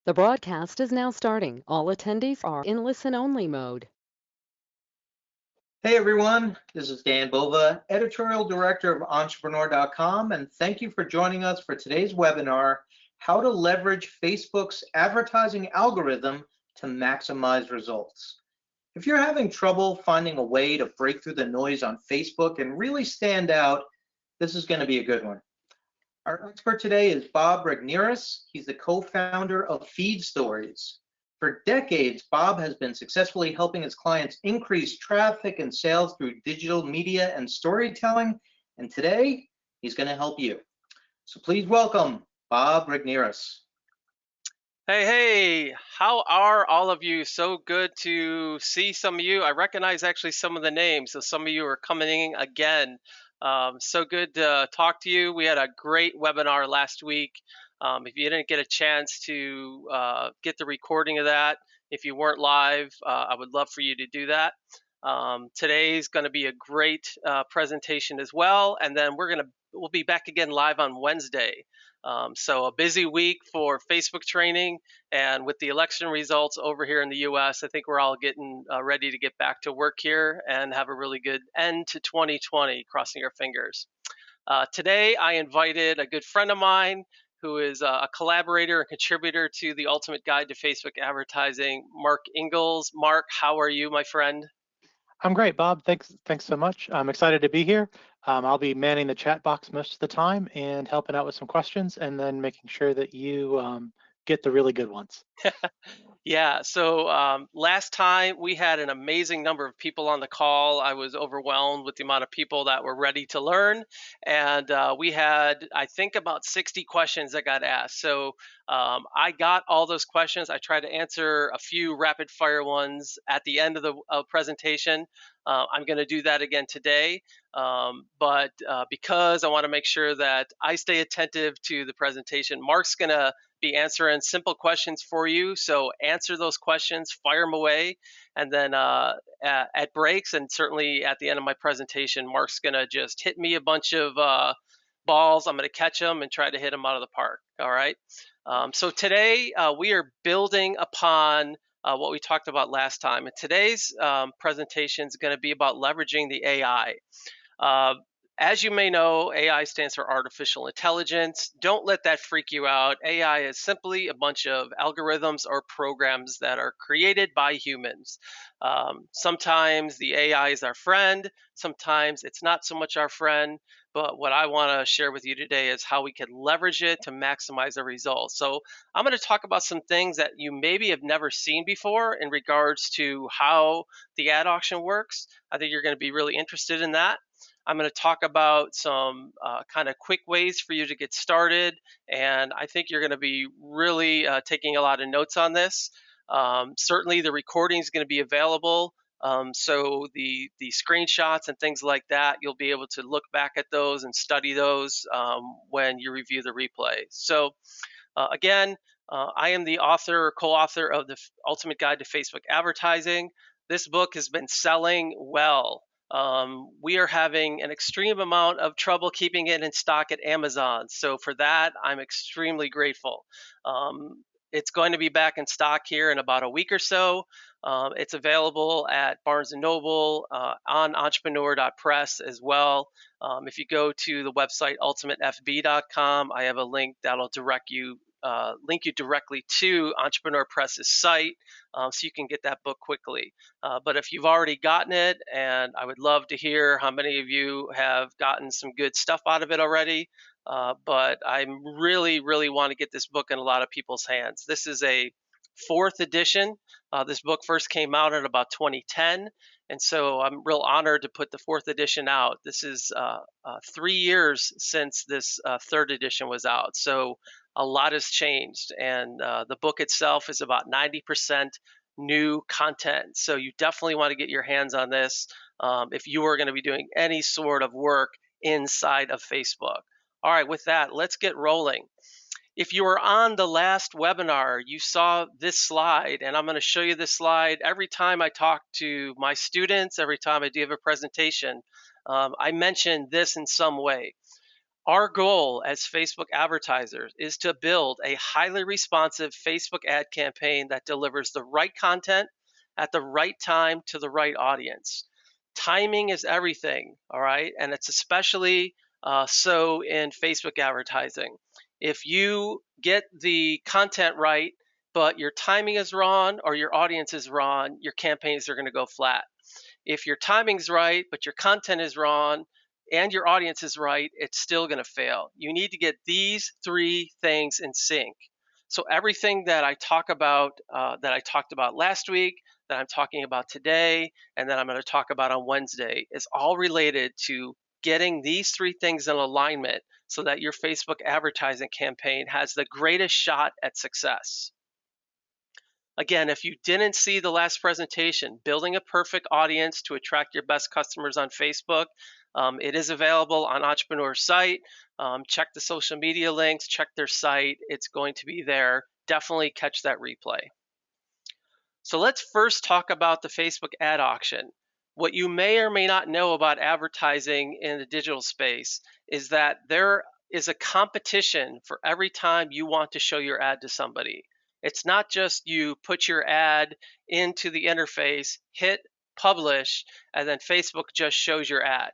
The broadcast is now starting. All attendees are in listen-only mode. Hey everyone, this is Dan Bova, Editorial Director of Entrepreneur.com, and thank you for joining us for today's webinar, How to Leverage Facebook's Advertising Algorithm to Maximize Results. If you're having trouble finding a way to break through the noise on Facebook and really stand out, this is going to be a good one. Our expert today is Bob Regnerus. He's the co-founder of Feed Stories. For decades, Bob has been successfully helping his clients increase traffic and sales through digital media and storytelling, and today he's going to help you. So please welcome Bob Regnerus. Hey, how are all of you? So good to see some of you. I recognize actually some of the names, so some of you are coming in again. So good to talk to you. We had a great webinar last week. If you didn't get a chance to get the recording of that, if you weren't live, I would love for you to do that. Today's going to be a great presentation as well, and then we'll be back again live on Wednesday. So a busy week for Facebook training, and with the election results over here in the US, I think we're all getting ready to get back to work here and have a really good end to 2020, crossing our fingers. Today, I invited a good friend of mine who is a collaborator and contributor to the Ultimate Guide to Facebook Advertising, Mark Ingalls. Mark, how are you, my friend? I'm great, Bob. Thanks so much. I'm excited to be here. I'll be manning the chat box most of the time and helping out with some questions, and then making sure that you get the really good ones. Yeah, so last time we had an amazing number of people on the call. I was overwhelmed with the amount of people that were ready to learn. And we had, I think, about 60 questions that got asked. So I got all those questions. I tried to answer a few rapid fire ones at the end of the presentation. I'm going to do that again today. But because I want to make sure that I stay attentive to the presentation, Mark's going to be answering simple questions for you. So answer those questions, fire them away, and then at breaks and certainly at the end of my presentation, Mark's going to just hit me a bunch of balls. I'm going to catch them and try to hit them out of the park. All right. So today we are building upon what we talked about last time. And today's presentation is going to be about leveraging the AI. Uh, as you may know, AI stands for artificial intelligence. Don't let that freak you out. AI is simply a bunch of algorithms or programs that are created by humans. Sometimes the AI is our friend, sometimes it's not so much our friend. But what I want to share with you today is how we can leverage it to maximize the results. So, I'm going to talk about some things that you maybe have never seen before in regards to how the ad auction works. I think you're going to be really interested in that. I'm going to talk about some kind of quick ways for you to get started, and I think you're going to be really taking a lot of notes on this. Certainly, the recording is going to be available, so the screenshots and things like that, you'll be able to look back at those and study those when you review the replay. So, again, I am the author or co-author of the Ultimate Guide to Facebook Advertising. This book has been selling well. We are having an extreme amount of trouble keeping it in stock at Amazon. So for that, I'm extremely grateful. It's going to be back in stock here in about a week or so. It's available at Barnes & Noble, on entrepreneur.press as well. If you go to the website ultimatefb.com, I have a link that'll link you directly to Entrepreneur Press's site, so you can get that book quickly. But if you've already gotten it, and I would love to hear how many of you have gotten some good stuff out of it already, but I really, really want to get this book in a lot of people's hands. This is a fourth edition. This book first came out in about 2010, and so I'm real honored to put the fourth edition out. This is 3 years since this third edition was out, so a lot has changed, and the book itself is about 90% new content. So you definitely want to get your hands on this if you are going to be doing any sort of work inside of Facebook. All right, with that, let's get rolling. If you were on the last webinar, you saw this slide, and I'm going to show you this slide every time I talk to my students, every time I do have a presentation. I mention this in some way. Our goal as Facebook advertisers is to build a highly responsive Facebook ad campaign that delivers the right content at the right time to the right audience. Timing is everything, all right? And it's especially so in Facebook advertising. If you get the content right, but your timing is wrong or your audience is wrong, your campaigns are going to go flat. If your timing's right, but your content is wrong and your audience is right, it's still going to fail. You need to get these three things in sync. So everything that I talked about last week, that I'm talking about today, and that I'm going to talk about on Wednesday is all related to getting these three things in alignment so that your Facebook advertising campaign has the greatest shot at success. Again, if you didn't see the last presentation, Building a Perfect Audience to Attract Your Best Customers on Facebook, it is available on Entrepreneur's site. Check the social media links, check their site. It's going to be there. Definitely catch that replay. So let's first talk about the Facebook ad auction. What you may or may not know about advertising in the digital space is that there is a competition for every time you want to show your ad to somebody. It's not just you put your ad into the interface, hit publish, and then Facebook just shows your ad.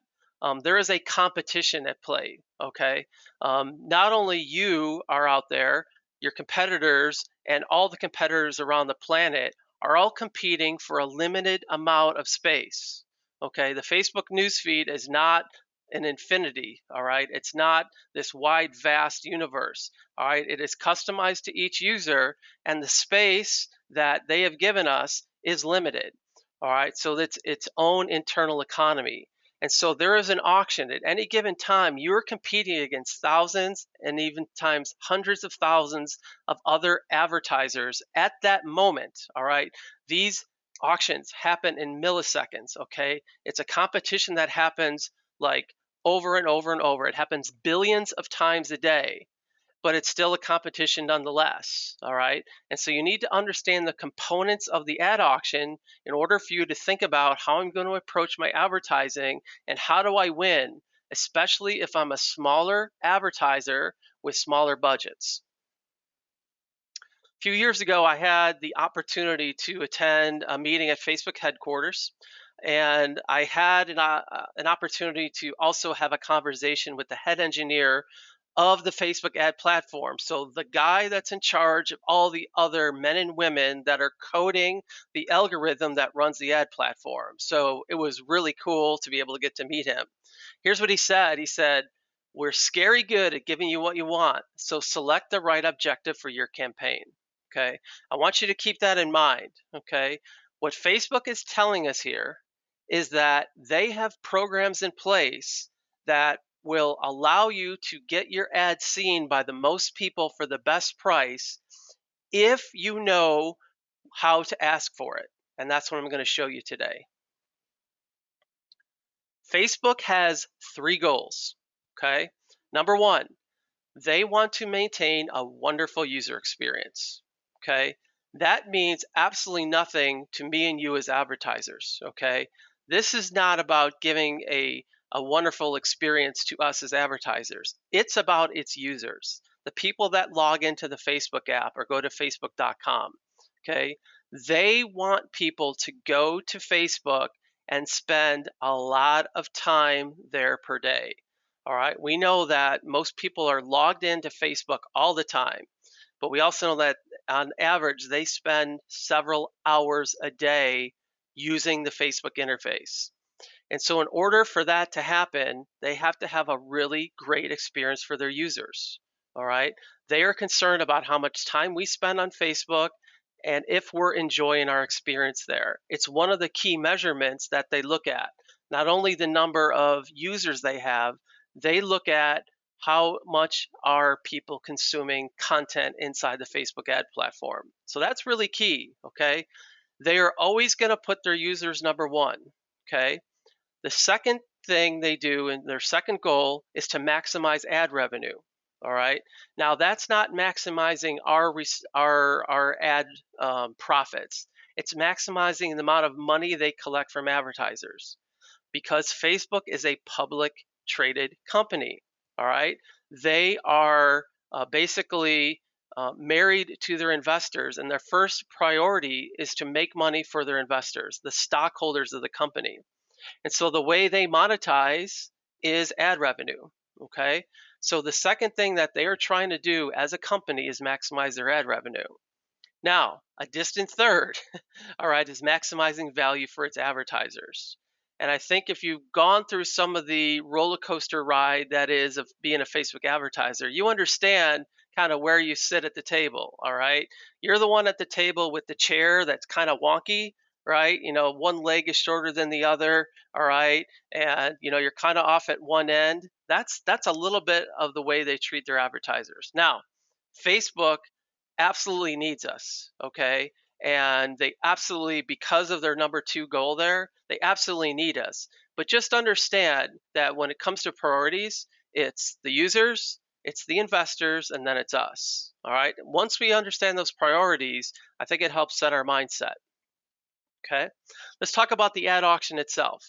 There is a competition at play, okay? Not only you are out there, your competitors and all the competitors around the planet are all competing for a limited amount of space. Okay, the Facebook newsfeed is not an infinity, all right? It's not this wide, vast universe, all right? It is customized to each user, and the space that they have given us is limited, all right? So it's its own internal economy. And so there is an auction at any given time. You're competing against thousands and even times hundreds of thousands of other advertisers at that moment, all right? These auctions happen in milliseconds, okay? It's a competition that happens like over and over and over. It happens billions of times a day, but it's still a competition nonetheless, all right? And so you need to understand the components of the ad auction in order for you to think about how I'm going to approach my advertising and how do I win, especially if I'm a smaller advertiser with smaller budgets. A few years ago, I had the opportunity to attend a meeting at Facebook headquarters, and I had an opportunity to also have a conversation with the head engineer of the Facebook ad platform. So the guy that's in charge of all the other men and women that are coding the algorithm that runs the ad platform. So it was really cool to be able to get to meet him. Here's what he said. He said, "We're scary good at giving you what you want, so select the right objective for your campaign." Okay, I want you to keep that in mind. Okay, what Facebook is telling us here is that they have programs in place that will allow you to get your ad seen by the most people for the best price if you know how to ask for it. And that's what I'm going to show you today. Facebook has three goals. Okay, number one, they want to maintain a wonderful user experience. Okay, that means absolutely nothing to me and you as advertisers. Okay, this is not about giving a wonderful experience to us as advertisers. It's about its users, the people that log into the Facebook app or go to facebook.com. Okay, they want people to go to Facebook and spend a lot of time there per day. All right, we know that most people are logged into Facebook all the time, but we also know that on average they spend several hours a day using the Facebook interface. And so in order for that to happen, they have to have a really great experience for their users. All right, they are concerned about how much time we spend on Facebook and if we're enjoying our experience there. It's one of the key measurements that they look at. Not only the number of users they have, they look at how much are people consuming content inside the Facebook ad platform. So that's really key, okay? They are always going to put their users number one, okay? The second thing they do and their second goal is to maximize ad revenue. All right. Now that's not maximizing our ad profits. It's maximizing the amount of money they collect from advertisers because Facebook is a public traded company. all right? They are basically married to their investors, and their first priority is to make money for their investors, the stockholders of the company. And so the way they monetize is ad revenue, okay? So the second thing that they are trying to do as a company is maximize their ad revenue. Now, a distant third, all right, is maximizing value for its advertisers. And I think if you've gone through some of the roller coaster ride that is of being a Facebook advertiser, you understand kind of where you sit at the table, all right? You're the one at the table with the chair that's kind of wonky, right? You know, one leg is shorter than the other, all right? And you know, you're kind of off at one end. That's a little bit of the way they treat their advertisers. Now, Facebook absolutely needs us, okay? And they absolutely, because of their number two goal there, they absolutely need us. But just understand that when it comes to priorities, it's the users, it's the investors, and then it's us. All right. Once we understand those priorities, I think it helps set our mindset. Okay. Let's talk about the ad auction itself.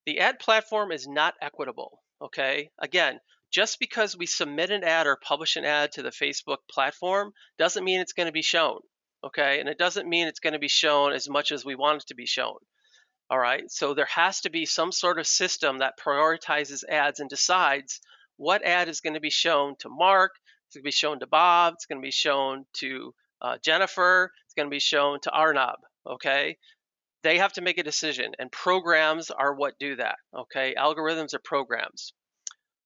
The ad platform is not equitable. Okay. Again, just because we submit an ad or publish an ad to the Facebook platform doesn't mean it's going to be shown. Okay. And it doesn't mean it's going to be shown as much as we want it to be shown. All right. So there has to be some sort of system that prioritizes ads and decides what ad is going to be shown to Mark, it's going to be shown to Bob, it's going to be shown to Jennifer, it's going to be shown to Arnab. Okay. They have to make a decision, and programs are what do that. Okay. Algorithms are programs.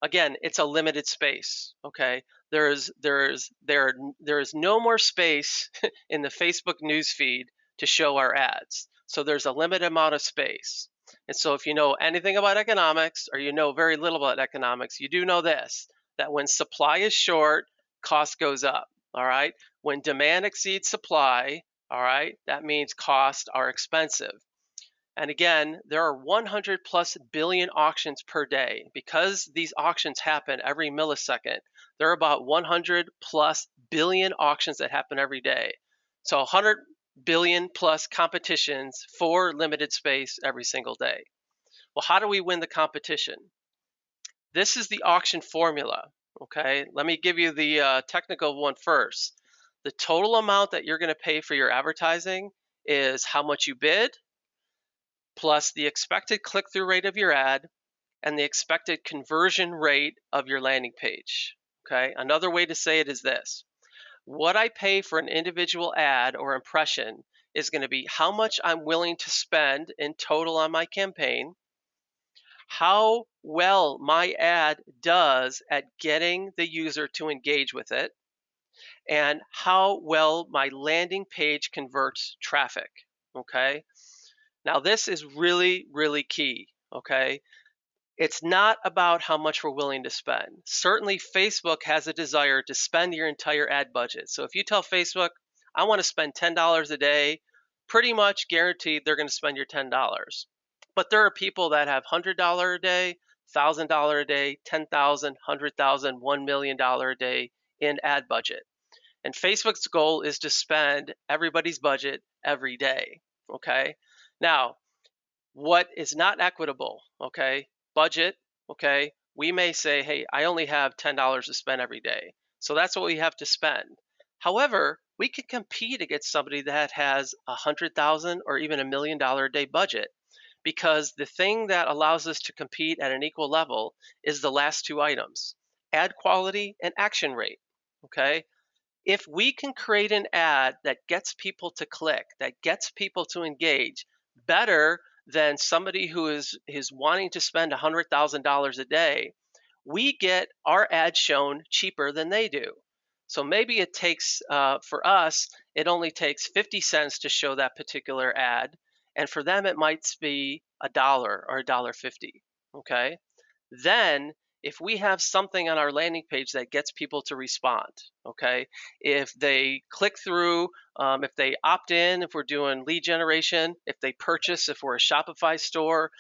Again, it's a limited space. Okay. There is no more space in the Facebook newsfeed to show our ads. So there's a limited amount of space. And so if you know anything about economics, or you know very little about economics, you do know this, that when supply is short, cost goes up. All right. When demand exceeds supply, all right, that means costs are expensive. And again, there are 100 plus billion auctions per day. Because these auctions happen every millisecond, there are about 100 plus billion auctions that happen every day. So 100 billion plus competitions for limited space every single day. Well, how do we win the competition? This is the auction formula. Okay, let me give you the technical one first. The total amount that you're going to pay for your advertising is how much you bid, plus the expected click-through rate of your ad and the expected conversion rate of your landing page. Okay, another way to say it is this. What I pay for an individual ad or impression is going to be how much I'm willing to spend in total on my campaign, how well my ad does at getting the user to engage with it, and how well my landing page converts traffic. Okay, now this is really, really key. Okay, it's not about how much we're willing to spend. Certainly, Facebook has a desire to spend your entire ad budget. So if you tell Facebook, I want to spend $10 a day, pretty much guaranteed they're going to spend your $10. But there are people that have $100 a day, $1,000 a day, $10,000, $100,000, $1 million a day in ad budget. And Facebook's goal is to spend everybody's budget every day. Okay. Now, what is not equitable? Okay. Budget. Okay. We may say, hey, I only have $10 to spend every day. So that's what we have to spend. However, we can compete against somebody that has $100,000 or even $1 million a day budget, because the thing that allows us to compete at an equal level is the last two items: ad quality and action rate. Okay. If we can create an ad that gets people to click, that gets people to engage better than somebody who is wanting to spend $100,000 a day, we get our ad shown cheaper than they do. So maybe it takes, for us, it only takes 50 cents to show that particular ad. And for them, it might be $1 or $1.50. Okay. Then if we have something on our landing page that gets people to respond, okay, if they click through, if they opt in, if we're doing lead generation, if they purchase, if we're a Shopify store,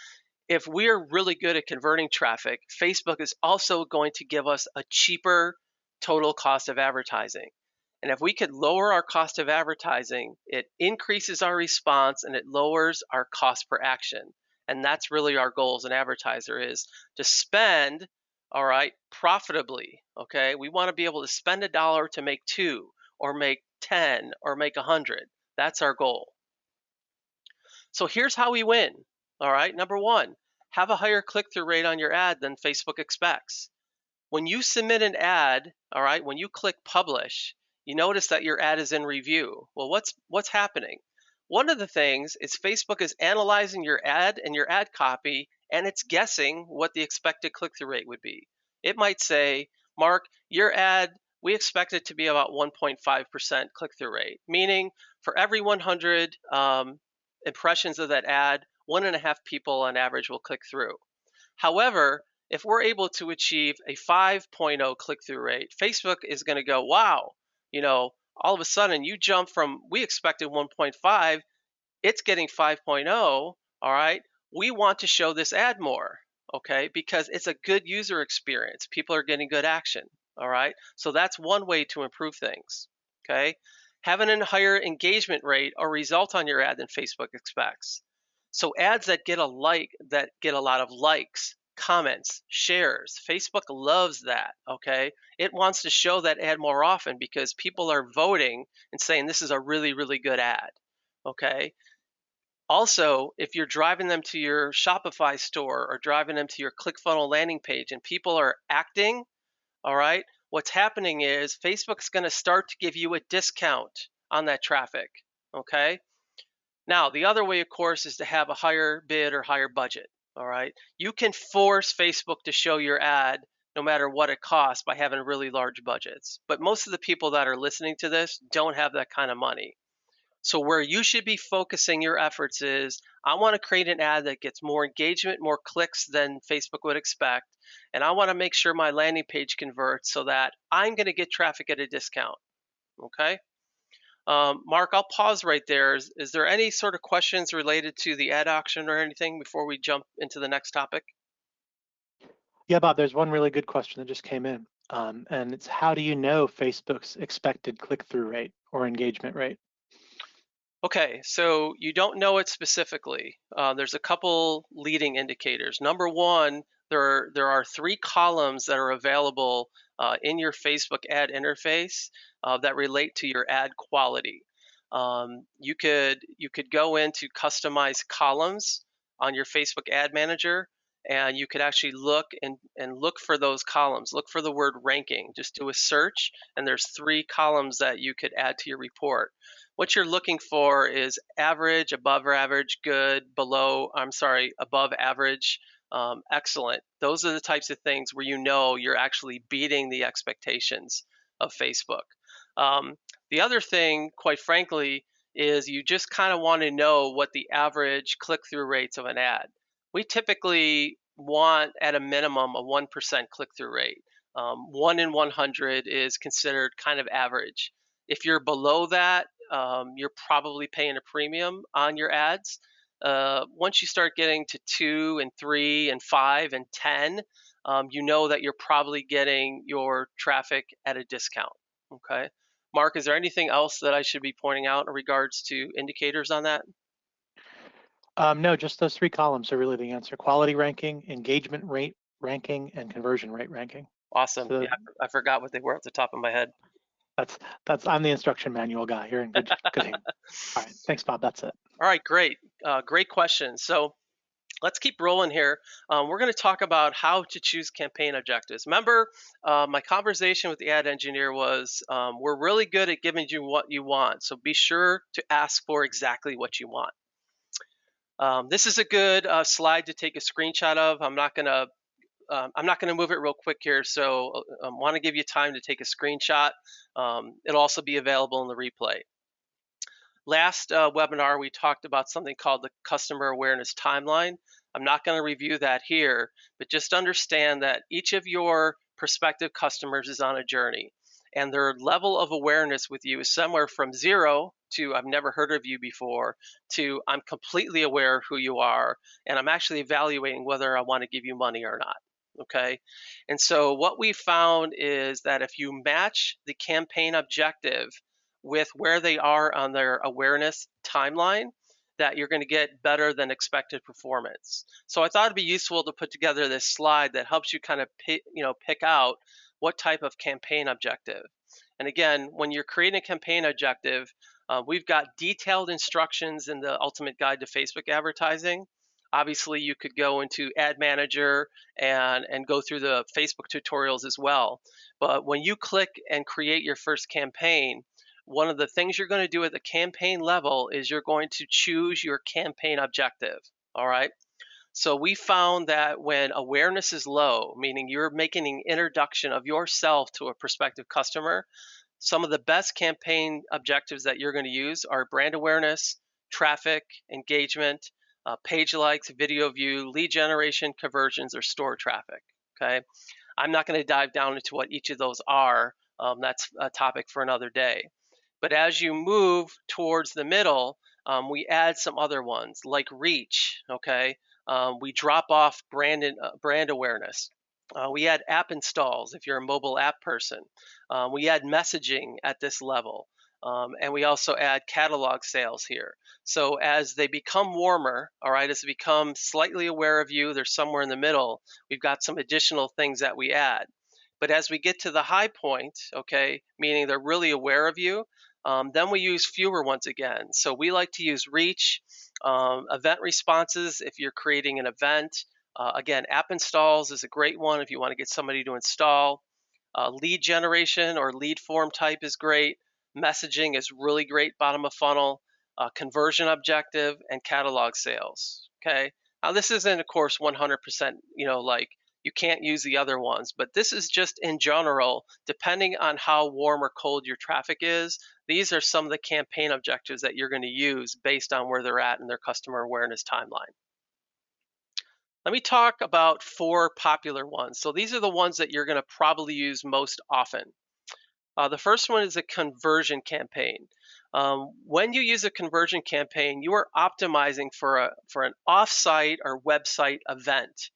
if we're really good at converting traffic, Facebook is also going to give us a cheaper total cost of advertising. And if we could lower our cost of advertising, it increases our response and it lowers our cost per action. And that's really our goal as an advertiser, is to spend all right, profitably. Okay, we want to be able to spend $1 to make 2 or make 10 or make 100. That's our goal. So here's how we win. All right, number one, have a higher click-through rate on your ad than Facebook expects. When you submit an ad, all right, when you click publish, you notice that your ad is in review. Well, what's happening? One of the things is Facebook is analyzing your ad and your ad copy, and it's guessing what the expected click-through rate would be. It might say, Mark, your ad, we expect it to be about 1.5% click-through rate, meaning for every 100 impressions of that ad, 1.5 people on average will click through. However, if we're able to achieve a 5.0 click-through rate, Facebook is going to go, wow, all of a sudden you jump from, we expected 1.5, it's getting 5.0, all right? We want to show this ad more, okay? Because it's a good user experience. People are getting good action, all right? So that's one way to improve things, okay? Having a higher engagement rate or result on your ad than Facebook expects. So ads that get a lot of likes, comments, shares. Facebook loves that, okay? It wants to show that ad more often because people are voting and saying this is a really, really good ad, okay? Also, if you're driving them to your Shopify store or driving them to your ClickFunnels landing page and people are acting, all right, what's happening is Facebook's going to start to give you a discount on that traffic, okay? Now, the other way, of course, is to have a higher bid or higher budget. All right. You can force Facebook to show your ad no matter what it costs by having really large budgets. But most of the people that are listening to this don't have that kind of money. So, where you should be focusing your efforts is I want to create an ad that gets more engagement, more clicks than Facebook would expect. And I want to make sure my landing page converts so that I'm going to get traffic at a discount. Okay. Mark, I'll pause right there. Is there any sort of questions related to the ad auction or anything before we jump into the next topic? Yeah, Bob, there's one really good question that just came in, and it's how do you know Facebook's expected click-through rate or engagement rate? Okay, so you don't know it specifically. There's a couple leading indicators. Number one, there are 3 columns that are available in your Facebook ad interface that relate to your ad quality. You could go into customize columns on your Facebook ad manager, and you could actually look and look for those columns. Look for the word ranking. Just do a search, and there's 3 columns that you could add to your report. What you're looking for is average, above average, good, above average, excellent. Those are the types of things where you know you're actually beating the expectations of Facebook. The other thing, quite frankly, is you just kind of want to know what the average click-through rates of an ad. We typically want at a minimum a 1% click-through rate. 1 in 100 is considered kind of average. If you're below that, you're probably paying a premium on your ads. Once you start getting to 2 and 3 and 5 and 10, you know that you're probably getting your traffic at a discount. Okay. Mark, is there anything else that I should be pointing out in regards to indicators on that? No, just those 3 columns are really the answer: quality ranking, engagement rate ranking, and conversion rate ranking. Awesome. So Yeah, I forgot what they were off the top of my head. I'm the instruction manual guy. You're in good hands. All right, thanks, Bob. That's it. All right, great. Great question. So let's keep rolling here. We're going to talk about how to choose campaign objectives. Remember, my conversation with the ad engineer was we're really good at giving you what you want. So be sure to ask for exactly what you want. This is a good slide to take a screenshot of. I'm not going to move it real quick here, so I want to give you time to take a screenshot. It'll also be available in the replay. Last webinar, we talked about something called the Customer Awareness Timeline. I'm not going to review that here, but just understand that each of your prospective customers is on a journey, and their level of awareness with you is somewhere from 0 to I've never heard of you before to I'm completely aware of who you are, and I'm actually evaluating whether I want to give you money or not. Okay, and so what we found is that if you match the campaign objective with where they are on their awareness timeline, that you're going to get better than expected performance. So I thought it'd be useful to put together this slide that helps you kind of pick out what type of campaign objective. And again, when you're creating a campaign objective, we've got detailed instructions in the Ultimate Guide to Facebook Advertising. Obviously, you could go into Ad Manager and go through the Facebook tutorials as well. But when you click and create your first campaign, one of the things you're going to do at the campaign level is you're going to choose your campaign objective. All right. So we found that when awareness is low, meaning you're making an introduction of yourself to a prospective customer, some of the best campaign objectives that you're going to use are brand awareness, traffic, engagement, page likes, video view, lead generation, conversions, or store traffic. Okay. I'm not going to dive down into what each of those are. That's a topic for another day. But as you move towards the middle, we add some other ones like reach. Okay. We drop off brand awareness. We add app installs if you're a mobile app person. We add messaging at this level. And we also add catalog sales here. So as they become warmer, all right, as they become slightly aware of you, they're somewhere in the middle, we've got some additional things that we add. But as we get to the high point, okay, meaning they're really aware of you, then we use fewer ones again. So we like to use reach, event responses if you're creating an event. Again, app installs is a great one if you want to get somebody to install. Lead generation or lead form type is great. Messaging is really great, bottom of funnel. Conversion objective and catalog sales. Okay. Now this isn't, of course, 100%. Like you can't use the other ones, but this is just in general, depending on how warm or cold your traffic is. These are some of the campaign objectives that you're going to use based on where they're at in their customer awareness timeline. Let me talk about 4 popular ones. So these are the ones that you're going to probably use most often. The first one is a conversion campaign. When you use a conversion campaign, you are optimizing for an offsite or website event.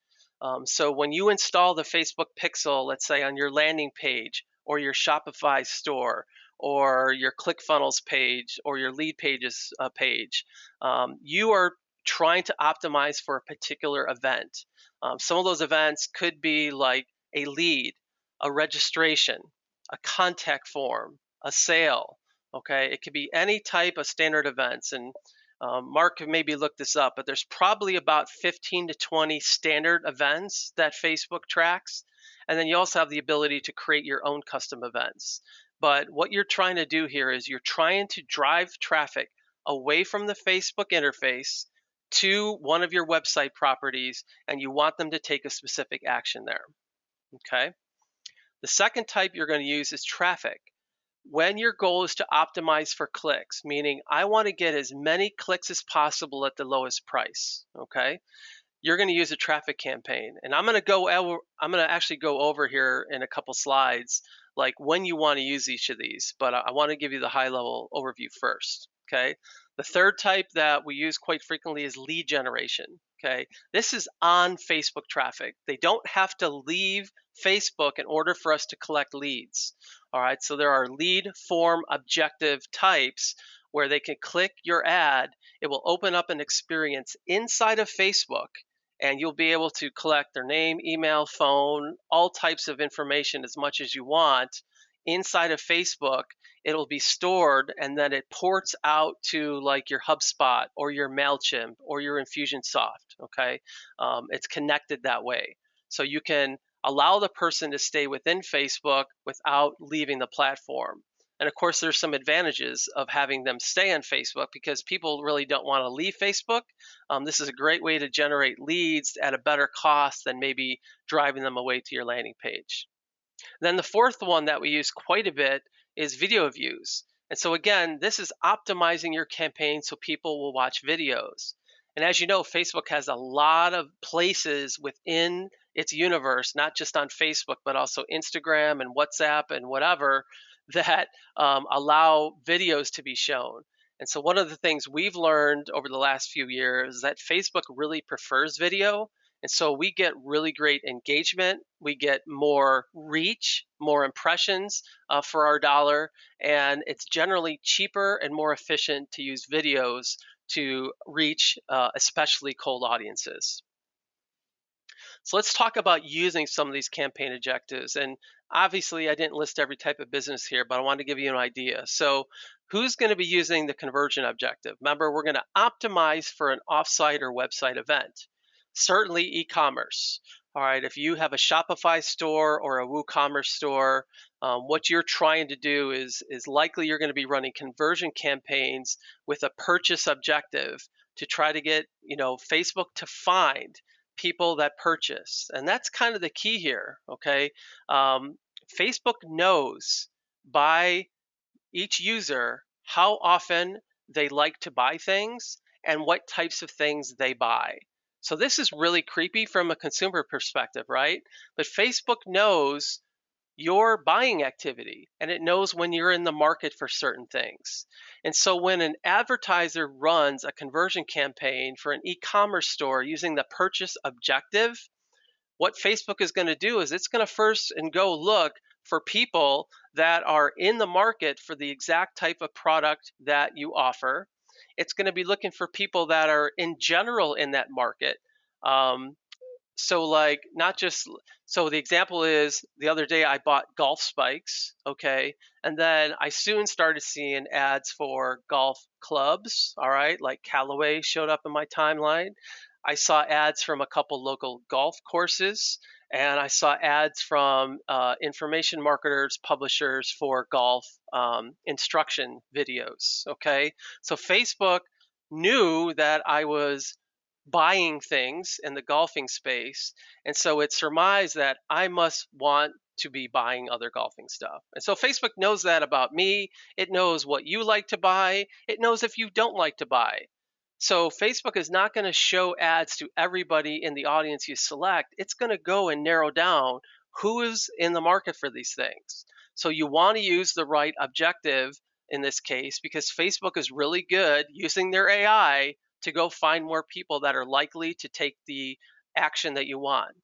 So when you install the Facebook pixel, let's say on your landing page or your Shopify store or your ClickFunnels page or your lead pages page, you are trying to optimize for a particular event. Some of those events could be like a lead, a registration, a contact form, a sale. Okay, it could be any type of standard events. And Mark can maybe look this up, but there's probably about 15 to 20 standard events that Facebook tracks. And then you also have the ability to create your own custom events. But what you're trying to do here is you're trying to drive traffic away from the Facebook interface to one of your website properties, and you want them to take a specific action there. Okay. The second type you're going to use is traffic. When your goal is to optimize for clicks, meaning I want to get as many clicks as possible at the lowest price, okay? You're going to use a traffic campaign. And I'm going to actually go over here in a couple slides like when you want to use each of these, but I want to give you the high level overview first, okay? The third type that we use quite frequently is lead generation. Okay, this is on Facebook traffic. They don't have to leave Facebook in order for us to collect leads. All right, so there are lead form objective types where they can click your ad. It will open up an experience inside of Facebook, and you'll be able to collect their name, email, phone, all types of information as much as you want inside of Facebook. It'll be stored and then it ports out to like your HubSpot or your MailChimp or your Infusionsoft, okay? It's connected that way. So you can allow the person to stay within Facebook without leaving the platform. And of course, there's some advantages of having them stay on Facebook because people really don't want to leave Facebook. This is a great way to generate leads at a better cost than maybe driving them away to your landing page. Then the fourth one that we use quite a bit is video views. And so again, this is optimizing your campaign so people will watch videos. And as you know, Facebook has a lot of places within its universe, not just on Facebook, but also Instagram and WhatsApp and whatever, that allow videos to be shown. And so one of the things we've learned over the last few years is that Facebook really prefers video. And so we get really great engagement. We get more reach, more impressions for our dollar. And it's generally cheaper and more efficient to use videos to reach especially cold audiences. So let's talk about using some of these campaign objectives. And obviously, I didn't list every type of business here, but I wanted to give you an idea. So who's going to be using the conversion objective? Remember, we're going to optimize for an offsite or website event. Certainly e-commerce. All right, if you have a Shopify store or a WooCommerce store, what you're trying to do is likely you're going to be running conversion campaigns with a purchase objective to try to get Facebook to find people that purchase. And that's kind of the key here, okay? Facebook knows by each user how often they like to buy things and what types of things they buy. So this is really creepy from a consumer perspective, right? But Facebook knows your buying activity and it knows when you're in the market for certain things. And so when an advertiser runs a conversion campaign for an e-commerce store using the purchase objective, what Facebook is going to do is it's going to first and go look for people that are in the market for the exact type of product that you offer. It's going to be looking for people that are in general in that market. So like not just so the example is the other day I bought golf spikes, okay, and then I soon started seeing ads for golf clubs, all right, like Callaway showed up in my timeline. I saw ads from a couple local golf courses, and I saw ads from information marketers, publishers for golf instruction videos, okay. So Facebook knew that I was buying things in the golfing space. And so it surmised that I must want to be buying other golfing stuff. And so Facebook knows that about me. It knows what you like to buy. It knows if you don't like to buy. So Facebook is not going to show ads to everybody in the audience you select. It's going to go and narrow down who is in the market for these things. So you want to use the right objective in this case because Facebook is really good using their AI to go find more people that are likely to take the action that you want.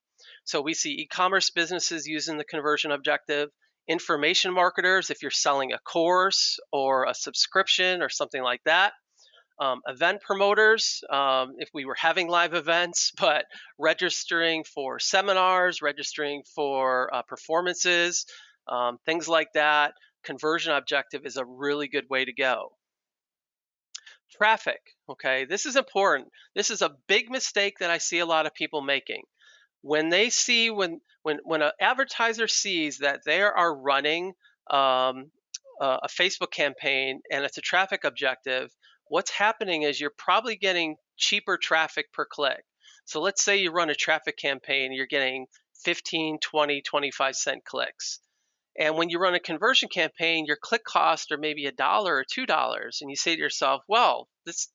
So we see e-commerce businesses using the conversion objective, information marketers if you're selling a course or a subscription or something like that, event promoters if we were having live events, but registering for seminars, registering for performances, things like that. Conversion objective is a really good way to go. Traffic, okay, this is important. This is a big mistake that I see a lot of people making. When they see, when an advertiser sees that they are running a Facebook campaign and it's a traffic objective, what's happening is you're probably getting cheaper traffic per click. So let's say you run a traffic campaign and you're getting 15, 20, 25-cent clicks. And when you run a conversion campaign, your click costs are maybe $1 or $2, and you say to yourself, "Well, this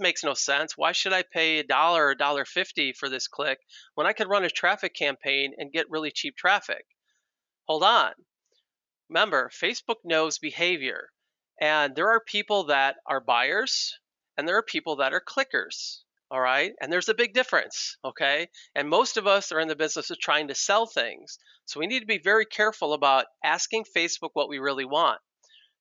makes no sense. Why should I pay $1 or $1.50 for this click when I could run a traffic campaign and get really cheap traffic?" Hold on. Remember, Facebook knows behavior, and there are people that are buyers, and there are people that are clickers. All right. And there's a big difference. Okay. And most of us are in the business of trying to sell things. So we need to be very careful about asking Facebook what we really want.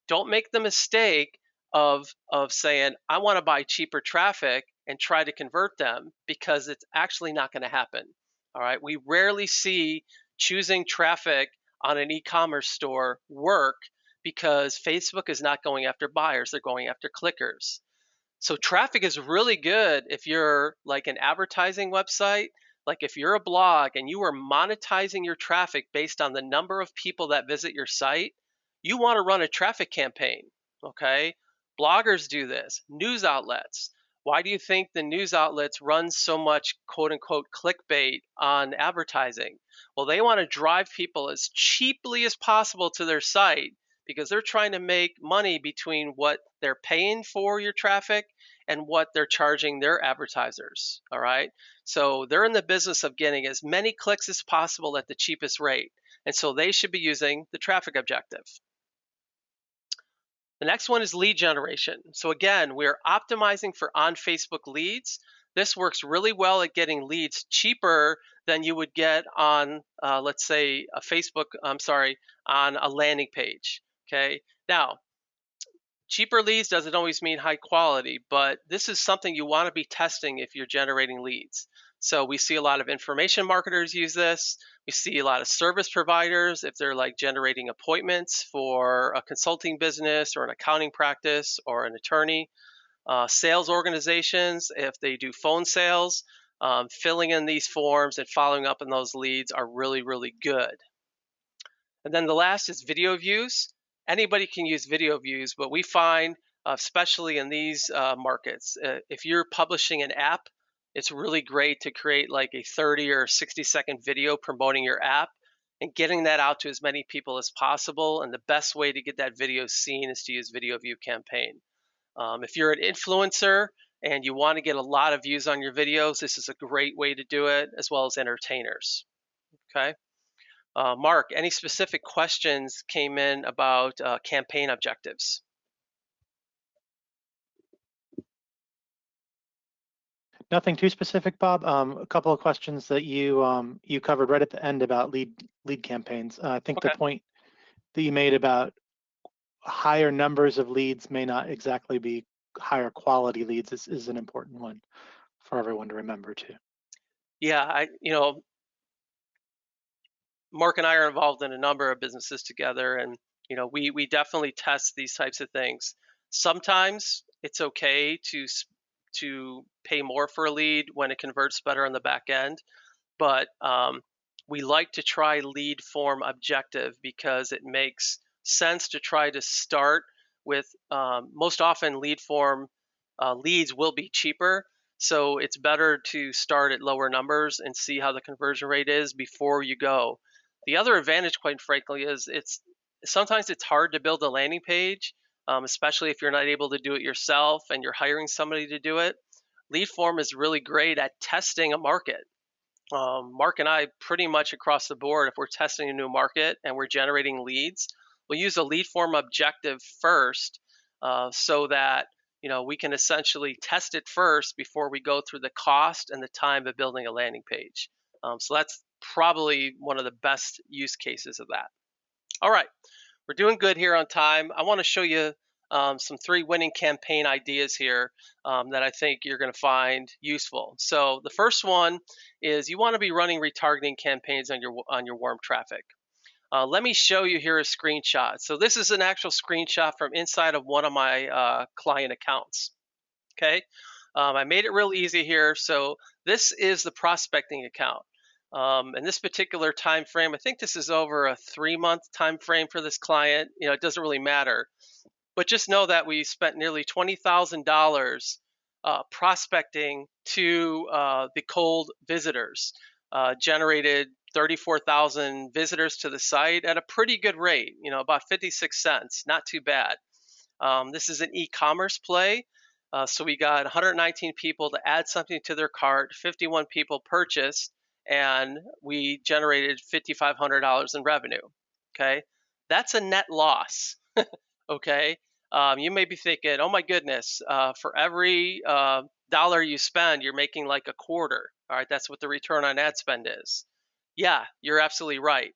Don't make the mistake of saying, I want to buy cheaper traffic and try to convert them, because it's actually not going to happen. All right. We rarely see choosing traffic on an e-commerce store work because Facebook is not going after buyers, they're going after clickers. So traffic is really good if you're like an advertising website, like if you're a blog and you are monetizing your traffic based on the number of people that visit your site, you want to run a traffic campaign, okay? Bloggers do this, news outlets. Why do you think the news outlets run so much quote unquote clickbait on advertising? Well, they want to drive people as cheaply as possible to their site because they're trying to make money between what they're paying for your traffic and what they're charging their advertisers. All right. So they're in the business of getting as many clicks as possible at the cheapest rate. And so they should be using the traffic objective. The next one is lead generation. So again, we're optimizing for on Facebook leads. This works really well at getting leads cheaper than you would get on, let's say, on a landing page. Okay. Now, cheaper leads doesn't always mean high quality, but this is something you want to be testing if you're generating leads. So we see a lot of information marketers use this. We see a lot of service providers if they're like generating appointments for a consulting business or an accounting practice or an attorney. Sales organizations, if they do phone sales, filling in these forms and following up on those leads are really, really good. And then the last is video views. Anybody can use video views, but we find, especially in these markets, if you're publishing an app, it's really great to create like a 30 or 60-second video promoting your app and getting that out to as many people as possible. And the best way to get that video seen is to use video view campaign. If you're an influencer and you want to get a lot of views on your videos, this is a great way to do it, as well as entertainers. Okay. Mark, any specific questions came in about campaign objectives? Nothing too specific, Bob. A couple of questions that you covered right at the end about lead campaigns. I think Okay. the point that you made about higher numbers of leads may not exactly be higher quality leads is an important one for everyone to remember too. Yeah, Mark and I are involved in a number of businesses together, and we definitely test these types of things. Sometimes it's okay to pay more for a lead when it converts better on the back end, but we like to try lead form objective because it makes sense to try to start with most often lead form leads will be cheaper. So it's better to start at lower numbers and see how the conversion rate is before you go. The other advantage, quite frankly, is sometimes it's hard to build a landing page, especially if you're not able to do it yourself and you're hiring somebody to do it. Lead form is really great at testing a market. Mark and I pretty much across the board, if we're testing a new market and we're generating leads, we'll use a lead form objective first so that we can essentially test it first before we go through the cost and the time of building a landing page. So that's probably one of the best use cases of that. All right, we're doing good here on time. I want to show you some 3 winning campaign ideas here that I think you're going to find useful. So the first one is you want to be running retargeting campaigns on your warm traffic. Let me show you here a screenshot. So this is an actual screenshot from inside of one of my client accounts. Okay, I made it real easy here. So this is the prospecting account. In this particular time frame, I think this is over a 3-month time frame for this client. It doesn't really matter, but just know that we spent nearly $20,000 prospecting to the cold visitors, generated 34,000 visitors to the site at a pretty good rate, about 56 cents, not too bad. This is an e-commerce play. So we got 119 people to add something to their cart, 51 people purchased, and we generated $5,500 in revenue. Okay, that's a net loss. Okay, you may be thinking, oh my goodness, for every dollar you spend, you're making like a quarter. All right, that's what the return on ad spend is. Yeah, you're absolutely right.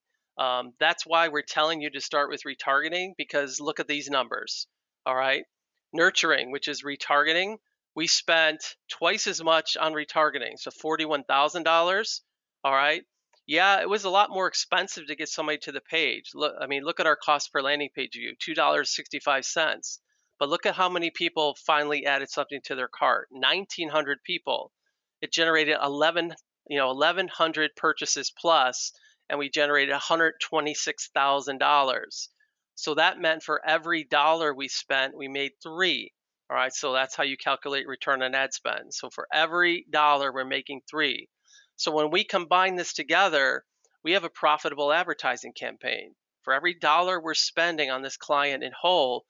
That's why we're telling you to start with retargeting, because look at these numbers. All right, nurturing, which is retargeting, we spent twice as much on retargeting, so $41,000. All right, yeah, it was a lot more expensive to get somebody to the page. Look at our cost per landing page view, $2.65. But look at how many people finally added something to their cart. 1,900 people. It generated 1,100 purchases plus, and we generated $126,000. So that meant for every dollar we spent, we made 3. All right, so that's how you calculate return on ad spend. So for every dollar, we're making 3. So when we combine this together, we have a profitable advertising campaign. For every dollar we're spending on this client in whole,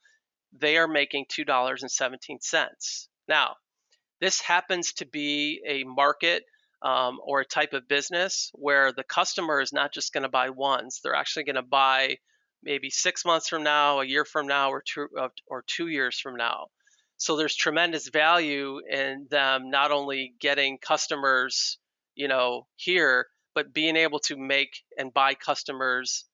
they are making $2.17. Now, this happens to be a market or a type of business where the customer is not just going to buy once, they're actually going to buy maybe 6 months from now, a year from now, or 2 years from now. So there's tremendous value in them not only getting customers, here, but being able to make and buy customers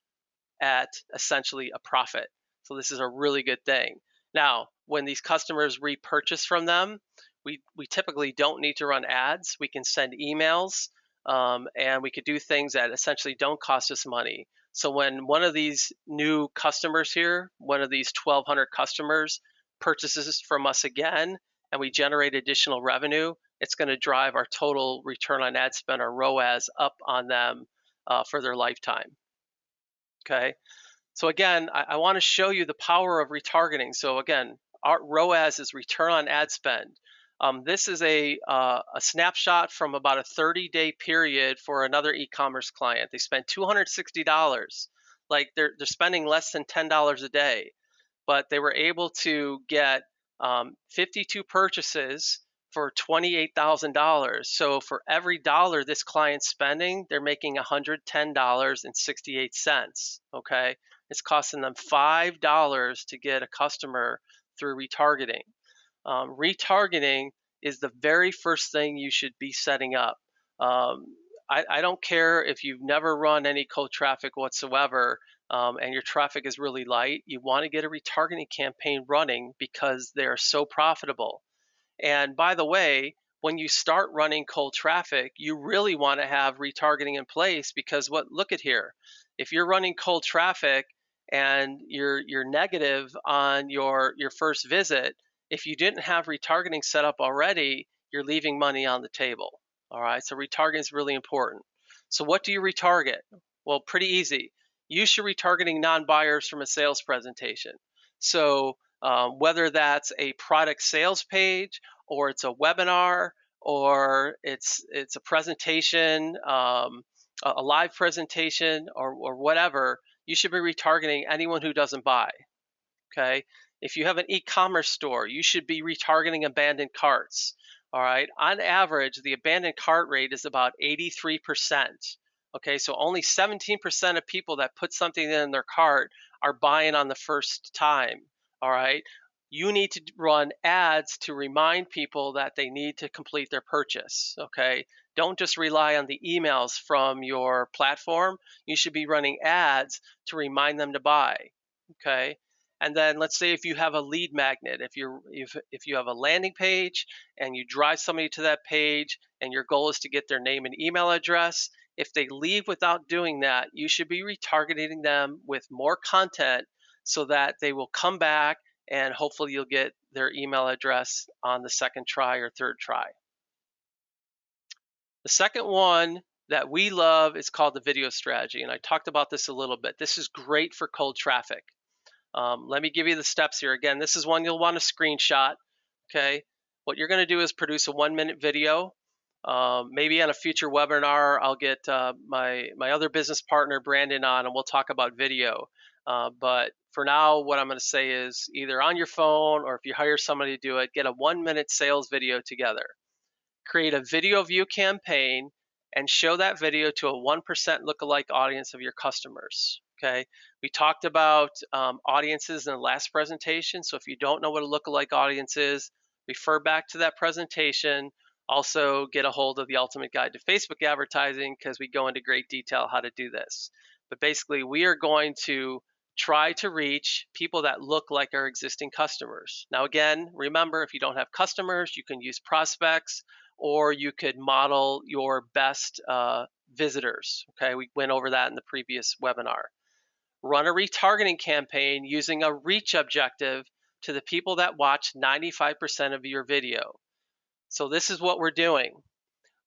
at essentially a profit. So this is a really good thing. Now, when these customers repurchase from them, we typically don't need to run ads. We can send emails, and we could do things that essentially don't cost us money. So when one of these new customers here, one of these 1,200 customers purchases from us again, and we generate additional revenue, it's going to drive our total return on ad spend, or ROAS, up on them for their lifetime. Okay. So again, I want to show you the power of retargeting. So again, our ROAS is return on ad spend. This is a snapshot from about a 30-day period for another e-commerce client. They spent $260. Like they're spending less than $10 a day, but they were able to get 52 purchases for $28,000. So for every dollar this client's spending, they're making $110.68. Okay, it's costing them $5 to get a customer through retargeting. Retargeting is the very first thing you should be setting up. I don't care if you've never run any cold traffic whatsoever, and your traffic is really light. You want to get a retargeting campaign running because they're so profitable. And by the way, when you start running cold traffic, you really want to have retargeting in place, because look at here. If you're running cold traffic and you're negative on your first visit, if you didn't have retargeting set up already, you're leaving money on the table. All right, so retargeting is really important. So what do you retarget? Well, pretty easy. You should retargeting non-buyers from a sales presentation. So whether that's a product sales page, or it's a webinar, or it's a presentation, a live presentation, or whatever, you should be retargeting anyone who doesn't buy. Okay, if you have an e-commerce store, you should be retargeting abandoned carts. All right, on average, the abandoned cart rate is about 83%. Okay, so only 17% of people that put something in their cart are buying on the first time. All right, you need to run ads to remind people that they need to complete their purchase. Okay, don't just rely on the emails from your platform. You should be running ads to remind them to buy. Okay, and then let's say if you have a lead magnet, if you have a landing page and you drive somebody to that page and your goal is to get their name and email address, if they leave without doing that, you should be retargeting them with more content so that they will come back, and hopefully you'll get their email address on the second try or third try. The second one that we love is called the video strategy, and I talked about this a little bit. This is great for cold traffic. Let me give you the steps here. Again, this is one you'll want to screenshot. Okay, what you're going to do is produce a 1-minute video. Maybe on a future webinar, I'll get my other business partner, Brandon, on, and we'll talk about video. But for now, what I'm going to say is either on your phone, or if you hire somebody to do it, get a 1-minute sales video together. Create a video view campaign and show that video to a 1% lookalike audience of your customers. Okay, we talked about audiences in the last presentation. So if you don't know what a lookalike audience is, refer back to that presentation. Also get a hold of the Ultimate Guide to Facebook Advertising, because we go into great detail how to do this. But basically, we are going to try to reach people that look like our existing customers. Now again, remember, if you don't have customers, you can use prospects, or you could model your best visitors. Okay, we went over that in the previous webinar. Run a retargeting campaign using a reach objective to the people that watch 95% of your video. So this is what we're doing.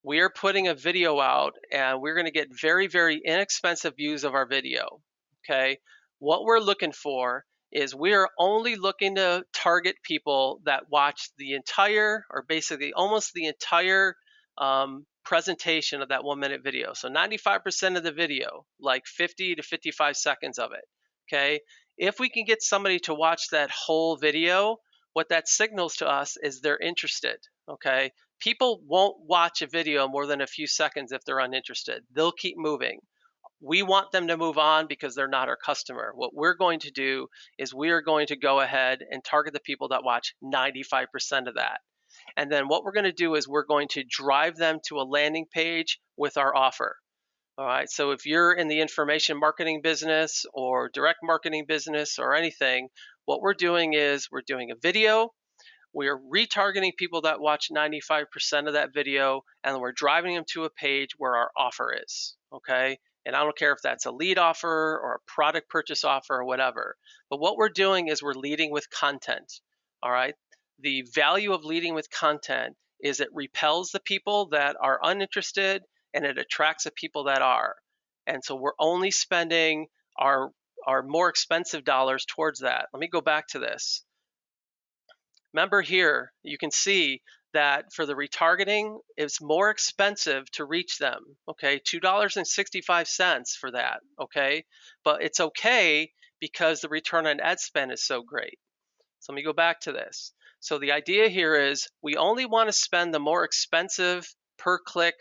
We are putting a video out, and we're going to get very, very inexpensive views of our video. Okay, what we're looking for is we are only looking to target people that watch the entire, or basically almost the entire presentation of that 1-minute video. So 95% of the video, like 50 to 55 seconds of it. Okay, if we can get somebody to watch that whole video, what that signals to us is they're interested. Okay, people won't watch a video more than a few seconds if they're uninterested. They'll keep moving. We want them to move on because they're not our customer. What we're going to do is we are going to go ahead and target the people that watch 95% of that. And then what we're going to do is we're going to drive them to a landing page with our offer. All right, so if you're in the information marketing business or direct marketing business or anything, what we're doing is we're doing a video. We're retargeting people that watch 95% of that video, and we're driving them to a page where our offer is, okay? And I don't care if that's a lead offer or a product purchase offer or whatever. But what we're doing is we're leading with content, all right? The value of leading with content is it repels the people that are uninterested and it attracts the people that are. And so we're only spending our more expensive dollars towards that. Let me go back to this. Remember here, you can see that for the retargeting, it's more expensive to reach them, okay? $2.65 for that, okay? But it's okay because the return on ad spend is so great. So let me go back to this. So the idea here is we only want to spend the more expensive per click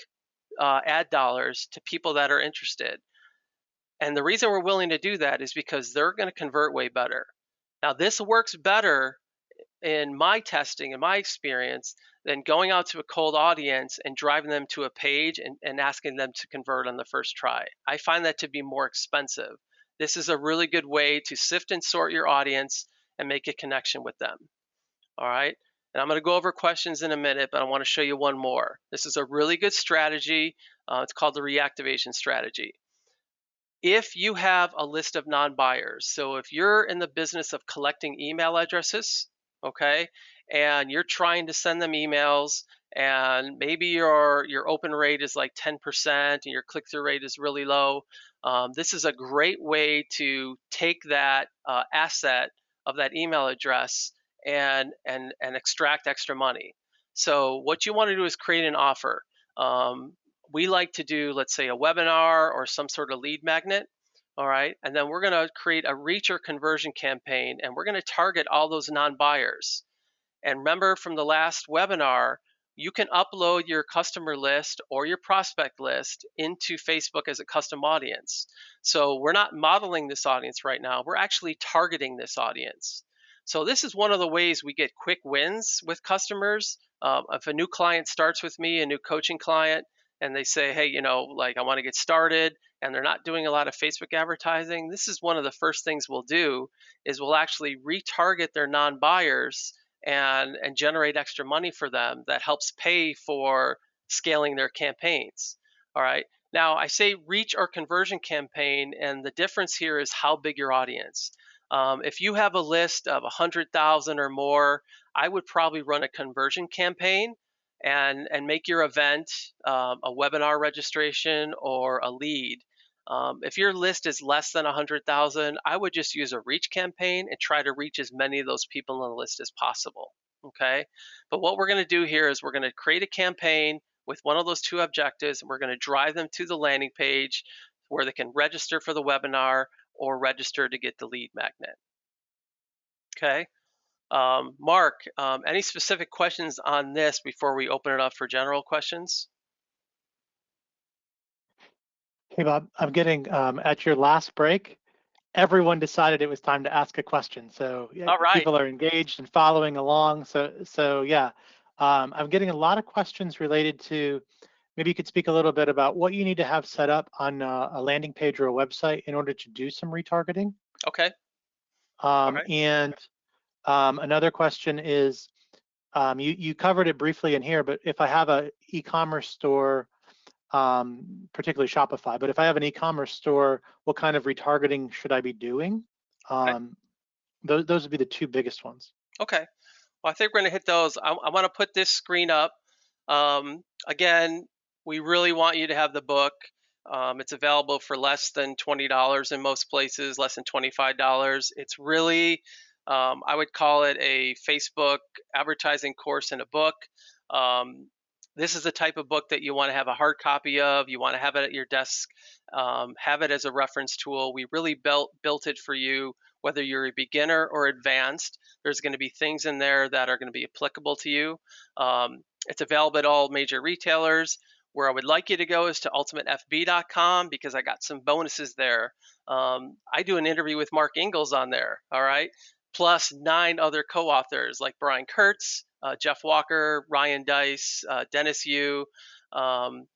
ad dollars to people that are interested. And the reason we're willing to do that is because they're going to convert way better. Now, this works better in my testing and my experience than going out to a cold audience and driving them to a page and asking them to convert on the first try. I find that to be more expensive. This is a really good way to sift and sort your audience and make a connection with them. All right. And I'm going to go over questions in a minute, but I want to show you one more. This is a really good strategy. It's called the reactivation strategy. If you have a list of non-buyers, so if you're in the business of collecting email addresses, okay, and you're trying to send them emails, and maybe your open rate is like 10% and your click-through rate is really low, this is a great way to take that asset of that email address and extract extra money. So what you want to do is create an offer. We like to do, let's say, a webinar or some sort of lead magnet. All right. And then we're going to create a reach or conversion campaign, and we're going to target all those non-buyers. And remember from the last webinar, you can upload your customer list or your prospect list into Facebook as a custom audience. So we're not modeling this audience right now. We're actually targeting this audience. So this is one of the ways we get quick wins with customers. If a new client starts with me, a new coaching client, and they say, hey, like I want to get started, and they're not doing a lot of Facebook advertising, this is one of the first things we'll do is we'll actually retarget their non-buyers and generate extra money for them that helps pay for scaling their campaigns. All right. Now I say reach or conversion campaign, and the difference here is how big your audience. If you have a list of 100,000 or more, I would probably run a conversion campaign and make your event a webinar registration or a lead. If your list is less than 100,000, I would just use a reach campaign and try to reach as many of those people on the list as possible. Okay. But what we're going to do here is we're going to create a campaign with one of those two objectives, and we're going to drive them to the landing page where they can register for the webinar or register to get the lead magnet. Okay. Mark, any specific questions on this before we open it up for general questions? Hey, Bob, I'm getting at your last break, everyone decided it was time to ask a question. So yeah, All right. people are engaged and following along. So yeah, I'm getting a lot of questions related to, maybe you could speak a little bit about what you need to have set up on a landing page or a website in order to do some retargeting. Okay. All right. And another question is, you covered it briefly in here, but if I have a e-commerce store, particularly Shopify, but if I have an e-commerce store, what kind of retargeting should I be doing? Okay. Those would be the two biggest ones. Okay. Well, I think we're going to hit those. I want to put this screen up. Again, we really want you to have the book. It's available for less than $20 in most places, less than $25. It's really, I would call it a Facebook advertising course in a book. This is the type of book that you want to have a hard copy of. You want to have it at your desk, have it as a reference tool. We really built it for you, whether you're a beginner or advanced. There's going to be things in there that are going to be applicable to you. It's available at all major retailers. Where I would like you to go is to ultimatefb.com because I got some bonuses there. I do an interview with Mark Ingalls on there, all right? Plus 9 other co-authors like Brian Kurtz, Jeff Walker, Ryan Dice, Dennis Yu.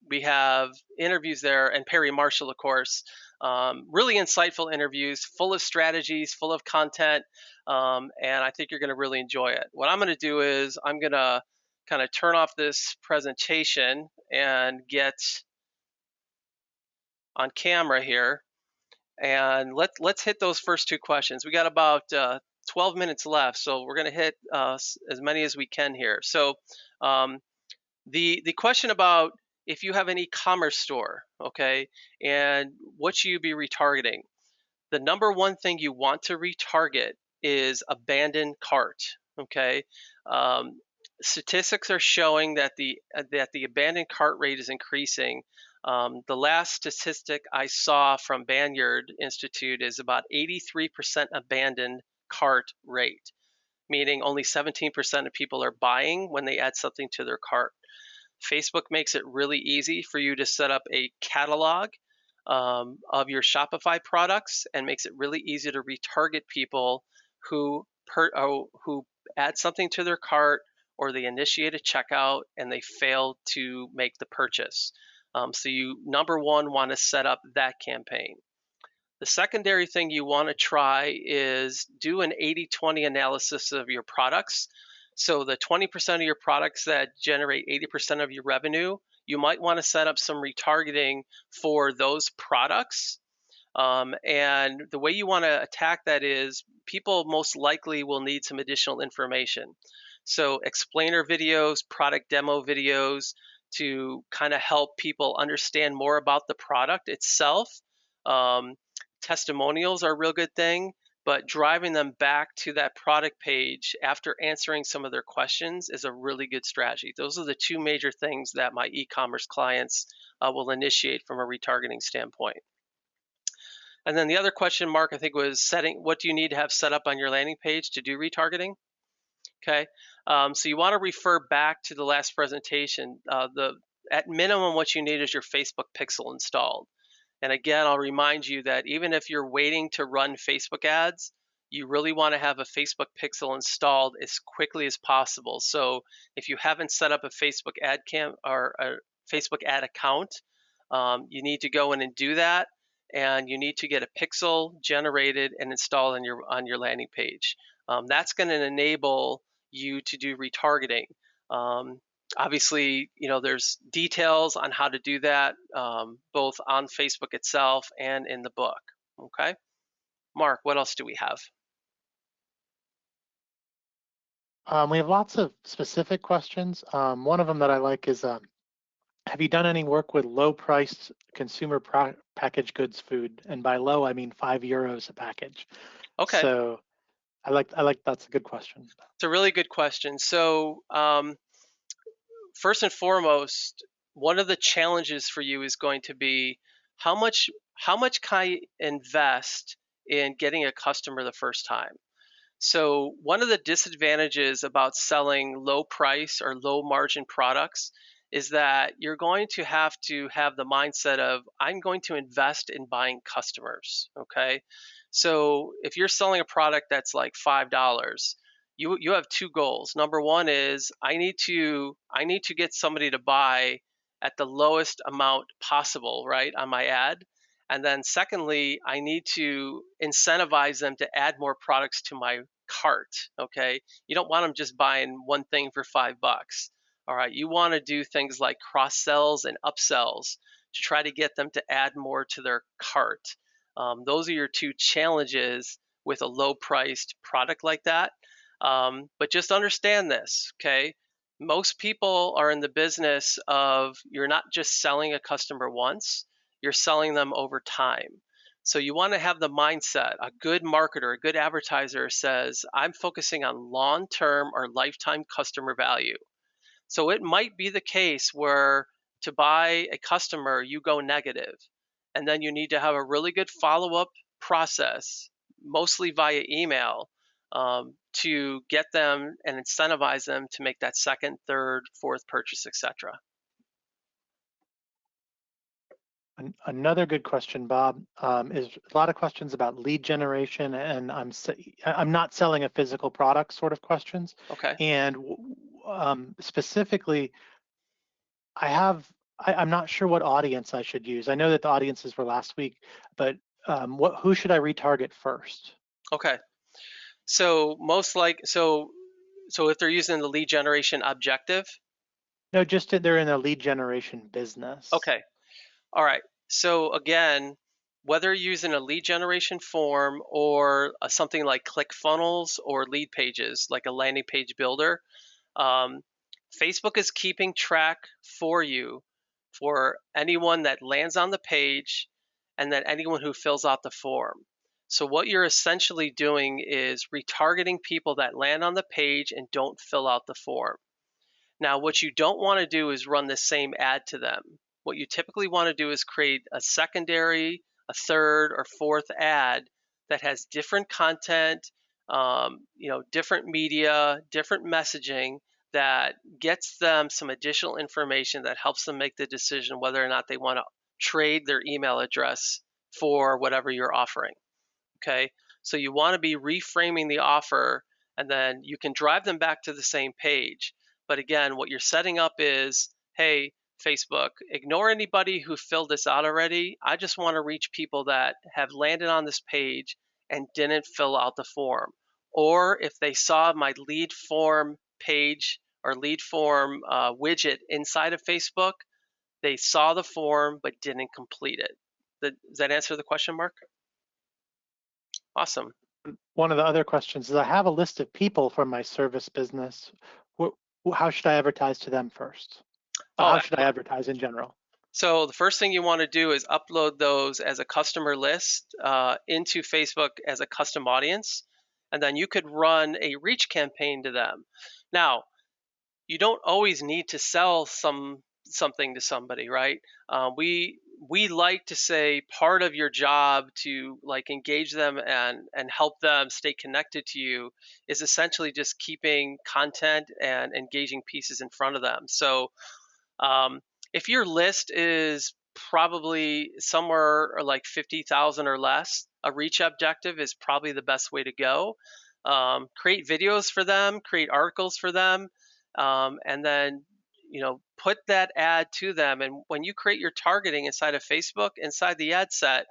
We have interviews there, and Perry Marshall, of course. Really insightful interviews, full of strategies, full of content, and I think you're going to really enjoy it. What I'm going to do is I'm going to kind of turn off this presentation and get on camera here, and let's hit those first two questions. We got about 12 minutes left, so we're going to hit as many as we can here. So um, the question about if you have an e-commerce store, okay, and what should you be retargeting? The number one thing you want to retarget is abandoned cart. Okay, um, statistics are showing that the abandoned cart rate is increasing. The last statistic I saw from Banyard Institute is about 83% abandoned cart rate, meaning only 17% of people are buying when they add something to their cart. Facebook makes it really easy for you to set up a catalog of your Shopify products, and makes it really easy to retarget people who add something to their cart, or they initiate a checkout and they fail to make the purchase. So you, number one, want to set up that campaign. The secondary thing you want to try is do an 80-20 analysis of your products. So the 20% of your products that generate 80% of your revenue, you might want to set up some retargeting for those products. And the way you want to attack that is people most likely will need some additional information. So explainer videos, product demo videos to kind of help people understand more about the product itself. Um, Testimonials are a real good thing, but driving them back to that product page after answering some of their questions is a really good strategy. Those are the two major things that my e-commerce clients will initiate from a retargeting standpoint. And then the other question, Mark, I think was what do you need to have set up on your landing page to do retargeting? Okay, so you want to refer back to the last presentation. At minimum, what you need is your Facebook pixel installed. And again, I'll remind you that even if you're waiting to run Facebook ads, you really want to have a Facebook pixel installed as quickly as possible. So if you haven't set up a Facebook ad or a Facebook ad account, you need to go in and do that, and you need to get a pixel generated and installed on your landing page. That's going to enable you to do retargeting. Obviously, there's details on how to do that, both on Facebook itself and in the book. Okay, Mark, what else do we have? We have lots of specific questions. One of them that I like is, have you done any work with low-priced consumer packaged goods food? And by low, I mean €5 a package. Okay. So I like that's a good question. It's a really good question. So first and foremost, one of the challenges for you is going to be how much can I invest in getting a customer the first time? So one of the disadvantages about selling low price or low margin products is that you're going to have the mindset of, I'm going to invest in buying customers. Okay. So if you're selling a product that's like $5, you have two goals. Number one is I need to get somebody to buy at the lowest amount possible, right, on my ad. And then secondly, I need to incentivize them to add more products to my cart. Okay. You don't want them just buying one thing for $5. All right. You want to do things like cross sells and upsells to try to get them to add more to their cart. Those are your two challenges with a low priced product like that. But just understand this, okay? Most people are in the business of, you're not just selling a customer once, you're selling them over time. So you want to have the mindset. A good marketer, a good advertiser says, I'm focusing on long-term or lifetime customer value. So it might be the case where to buy a customer, you go negative, and then you need to have a really good follow-up process, mostly via email, to get them and incentivize them to make that second, third, fourth purchase, etc. Another good question, Bob, is a lot of questions about lead generation, and I'm not selling a physical product sort of questions. Okay. And specifically, I have I'm not sure what audience I should use. I know that the audiences were last week, but who should I retarget first? Okay. So so if they're using the lead generation objective, No, just that they're in a lead generation business. okay. All right. So again, whether you're using a lead generation form or something like ClickFunnels or lead pages, like a landing page builder, um, Facebook is keeping track for you for anyone that lands on the page and then anyone who fills out the form. So what you're essentially doing is retargeting people that land on the page and don't fill out the form. Now, what you don't want to do is run the same ad to them. What you typically want to do is create a secondary, a third, or fourth ad that has different content, different media, different messaging that gets them some additional information that helps them make the decision whether or not they want to trade their email address for whatever you're offering. Okay, so you want to be reframing the offer, and then you can drive them back to the same page. But again, what you're setting up is, hey, Facebook, ignore anybody who filled this out already. I just want to reach people that have landed on this page and didn't fill out the form. Or if they saw my lead form page or lead form widget inside of Facebook, they saw the form but didn't complete it. Does that answer the question, Mark? Awesome. One of the other questions is I have a list of people from my service business. How should I advertise to them first? Oh, How should I advertise in general? so the first thing you want to do is upload those as a customer list into Facebook as a custom audience, and then you could run a reach campaign to them. Now, you don't always need to sell something to somebody, right? We like to say part of your job to like engage them and help them stay connected to you is essentially just keeping content and engaging pieces in front of them. So um, if your list is probably somewhere like 50,000 or less, a reach objective is probably the best way to go. Create videos for them, create articles for them, and then put that ad to them. And when you create your targeting inside of Facebook, inside the ad set,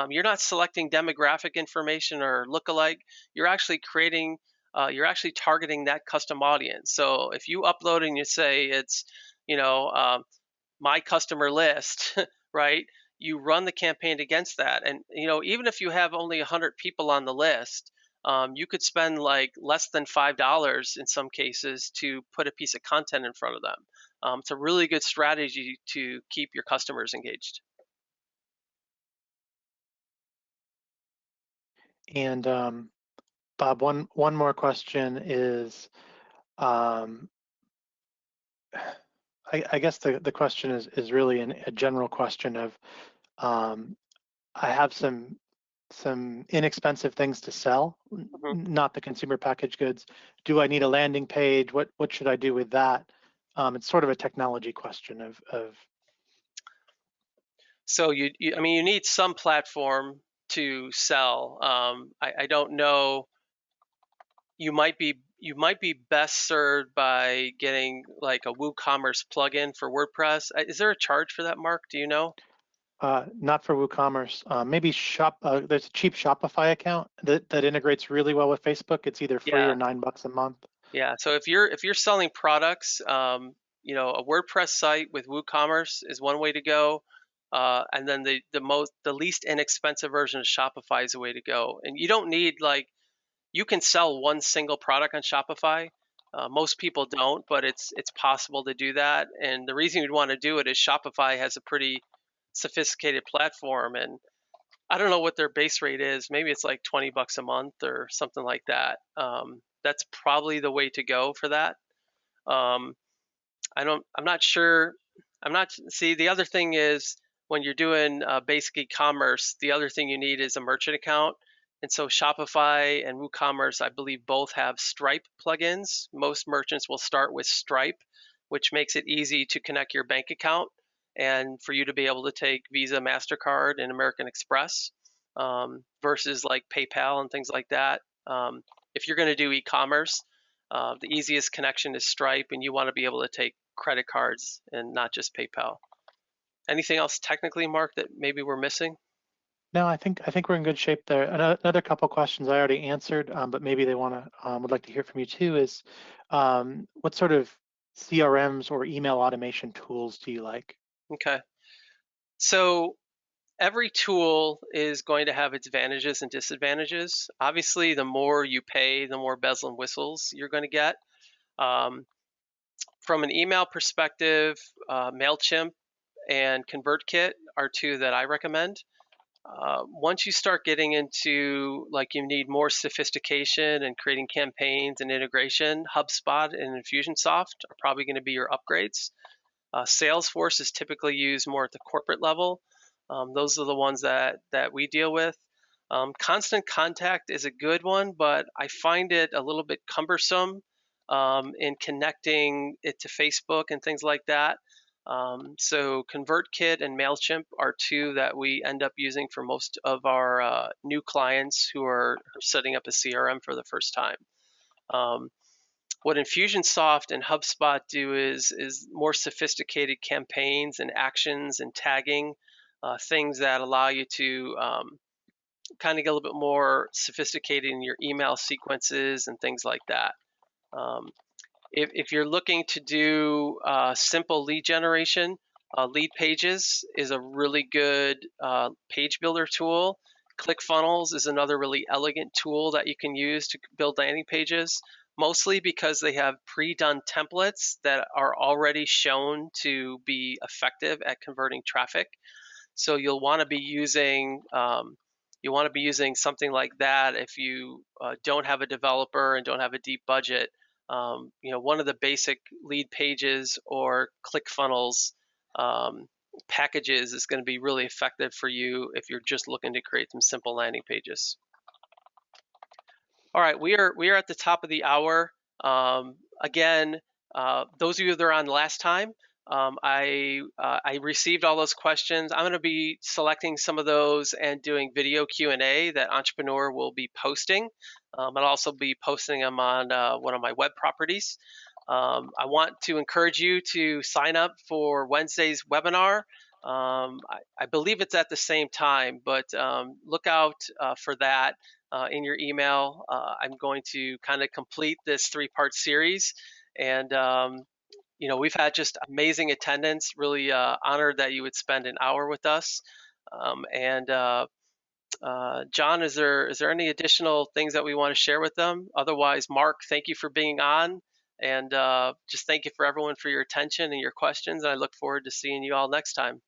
you're not selecting demographic information or lookalike. You're actually creating, you're actually targeting that custom audience. So if you upload and you say it's you know, my customer list, right? You run the campaign against that, and even if you have only 100 people on the list, you could spend like less than $5 in some cases to put a piece of content in front of them. It's a really good strategy to keep your customers engaged. And Bob, one more question is, I guess the question is really a general question of, I have some inexpensive things to sell, Mhm. not the consumer packaged goods. Do I need a landing page? What should I do with that? It's sort of a technology question of So I mean, you need some platform to sell. I don't know. You might be best served by getting like a WooCommerce plugin for WordPress. Is there a charge for that, Mark? Do you know? not for WooCommerce. Maybe shop. There's a cheap Shopify account that integrates really well with Facebook. It's either free Yeah, or $9 a month. yeah. So if you're selling products, a WordPress site with WooCommerce is one way to go. And then the least inexpensive version of Shopify is the way to go. And you don't need like you can sell one single product on Shopify. Most people don't, but it's possible to do that. And the reason you'd want to do it is Shopify has a pretty sophisticated platform, and I don't know what their base rate is. Maybe it's like $20 a month or something like that. That's probably the way to go for that. Um, I'm not sure. See, the other thing is when you're doing basic e-commerce, the other thing you need is a merchant account. And so Shopify and WooCommerce, I believe, both have Stripe plugins. Most merchants will start with Stripe, which makes it easy to connect your bank account and for you to be able to take Visa, MasterCard, and American Express versus like PayPal and things like that. If you're going to do e-commerce, the easiest connection is Stripe, and you want to be able to take credit cards and not just PayPal. Anything else technically, Mark, that maybe we're missing? No, I think we're in good shape there. Another couple questions I already answered, but maybe they would like to hear from you too. Is what sort of CRMs or email automation tools do you like? Okay. So every tool is going to have its advantages and disadvantages. Obviously, the more you pay, the more bells and whistles you're going to get. Um, from an email perspective, MailChimp and ConvertKit are two that I recommend. Once you start getting into like you need more sophistication and creating campaigns and integration, HubSpot and Infusionsoft are probably going to be your upgrades. Salesforce is typically used more at the corporate level. Those are the ones that we deal with. Constant Contact is a good one, but I find it a little bit cumbersome in connecting it to Facebook and things like that. So ConvertKit and MailChimp are two that we end up using for most of our new clients who are setting up a CRM for the first time. What Infusionsoft and HubSpot do is more sophisticated campaigns and actions and tagging, things that allow you to kind of get a little bit more sophisticated in your email sequences and things like that. If you're looking to do simple lead generation, Lead Pages is a really good page builder tool. ClickFunnels is another really elegant tool that you can use to build landing pages, mostly because they have pre-done templates that are already shown to be effective at converting traffic. So you'll want to be using something like that if you don't have a developer and don't have a deep budget. One of the basic Lead Pages or ClickFunnels packages is going to be really effective for you if you're just looking to create some simple landing pages. All right, we are at the top of the hour. Again, those of you that are on last time, I received all those questions. I'm going to be selecting some of those and doing video Q&A that Entrepreneur will be posting. I'll also be posting them on one of my web properties. I want to encourage you to sign up for Wednesday's webinar. I believe it's at the same time, but look out for that. In your email. I'm going to kind of complete this 3-part series, and we've had just amazing attendance. Really honored that you would spend an hour with us. John, is there any additional things that we want to share with them? Otherwise, Mark, thank you for being on, and just thank you for everyone for your attention and your questions. I look forward to seeing you all next time.